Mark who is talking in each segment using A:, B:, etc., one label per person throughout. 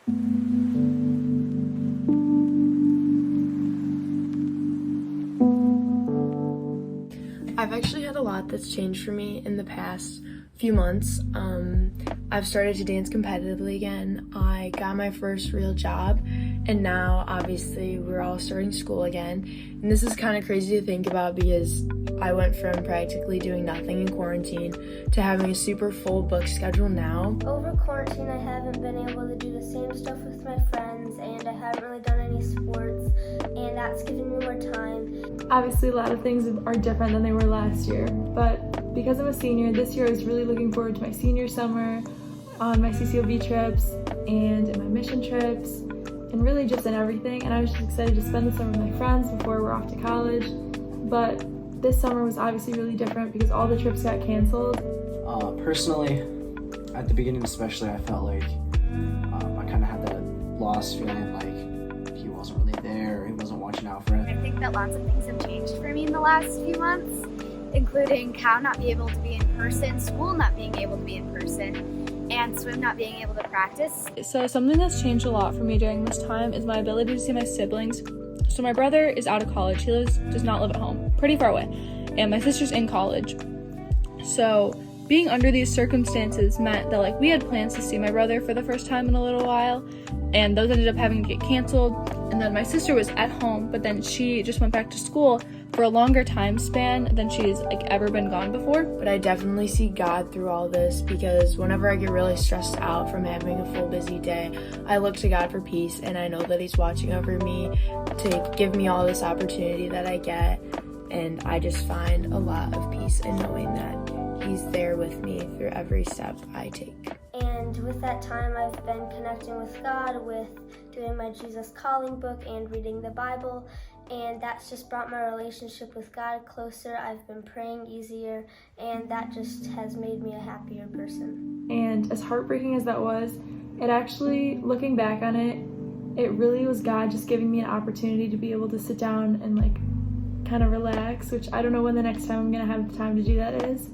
A: I've actually had a lot that's changed for me in the past few months. I've started to dance competitively again. I got my first real job, and now obviously we're all starting school again. And this is kind of crazy to think about because I went from practically doing nothing in quarantine to having a super full book schedule now.
B: Over quarantine, I haven't been able to do the same stuff with my friends, and I haven't really done any sports, and that's given me more time.
C: Obviously, a lot of things are different than they were last year, but because I'm a senior, this year I was really looking forward to my senior summer, on my CCOB trips, and in my mission trips, and really just in everything. And I was just excited to spend the summer with my friends before we're off to college. But this summer was obviously really different because all the trips got canceled.
D: Personally, at the beginning especially, I felt like I kind of had that lost feeling like he wasn't really there, he wasn't watching out for it.
E: I think that lots of things have changed for me in the last few months, including Cal not being able to be in person, school not being able to be in person, and swim not being able to practice.
F: So something that's changed a lot for me during this time is my ability to see my siblings. So my brother is out of college. He does not live at home, pretty far away. And my sister's in college. So being under these circumstances meant that we had plans to see my brother for the first time in a little while, and those ended up having to get canceled. And then my sister was at home, but then she just went back to school for a longer time span than she's ever been gone before.
A: But I definitely see God through all this because whenever I get really stressed out from having a full busy day, I look to God for peace, and I know that He's watching over me to give me all this opportunity that I get. And I just find a lot of peace in knowing that He's there with me through every step I take.
B: And with that time, I've been connecting with God, with doing my Jesus Calling book and reading the Bible, and that's just brought my relationship with God closer. I've been praying easier, and that just has made me a happier person.
C: And as heartbreaking as that was, it actually, looking back on it, it really was God just giving me an opportunity to be able to sit down and kind of relax, which I don't know when the next time I'm going to have the time to do that is.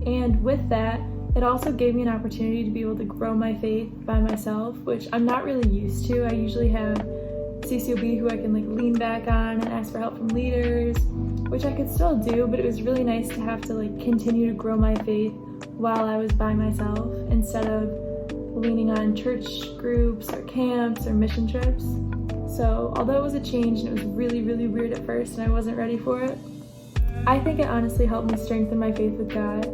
C: And with that, it also gave me an opportunity to be able to grow my faith by myself, which I'm not really used to. I usually have CCOB who I can lean back on and ask for help from leaders, which I could still do, but it was really nice to have to continue to grow my faith while I was by myself instead of leaning on church groups or camps or mission trips. So although it was a change and it was really, really weird at first and I wasn't ready for it, I think it honestly helped me strengthen my faith with God,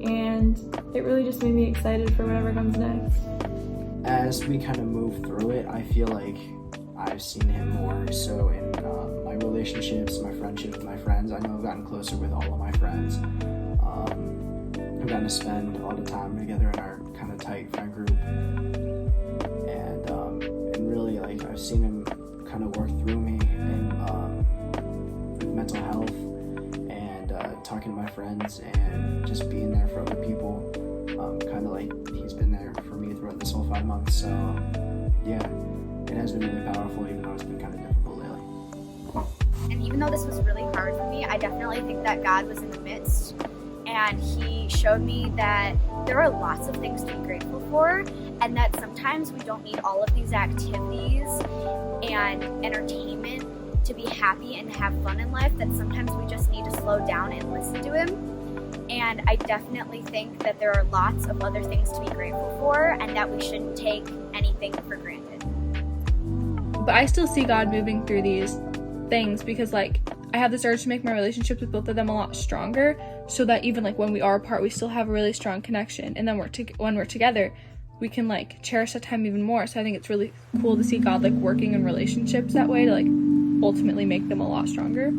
C: and it really just made me excited for whatever comes next.
D: As we kind of move through it, I feel like I've seen Him more so in my relationships, my friendships with my friends. I know I've gotten closer with all of my friends. I've gotten to spend a lot of time together in our kind of tight friend group, and really I've seen Him kind of work through me in with mental health and talking to my friends and just being there for other people. Kind of He's been there for me throughout this whole 5 months. So yeah, it has been really powerful, even though it's been kind of difficult lately.
E: And even though this was really hard for me, I definitely think that God was in the midst, and He showed me that there are lots of things to be grateful for, and that sometimes we don't need all of these activities and entertainment to be happy and have fun in life, that sometimes we just need to slow down and listen to Him. And I definitely think that there are lots of other things to be grateful for, and that we shouldn't take anything for granted.
F: But I still see God moving through these things because I have this urge to make my relationships with both of them a lot stronger, so that even when we are apart, we still have a really strong connection. And then when we're together, we can cherish that time even more. So I think it's really cool to see God working in relationships that way to ultimately make them a lot stronger.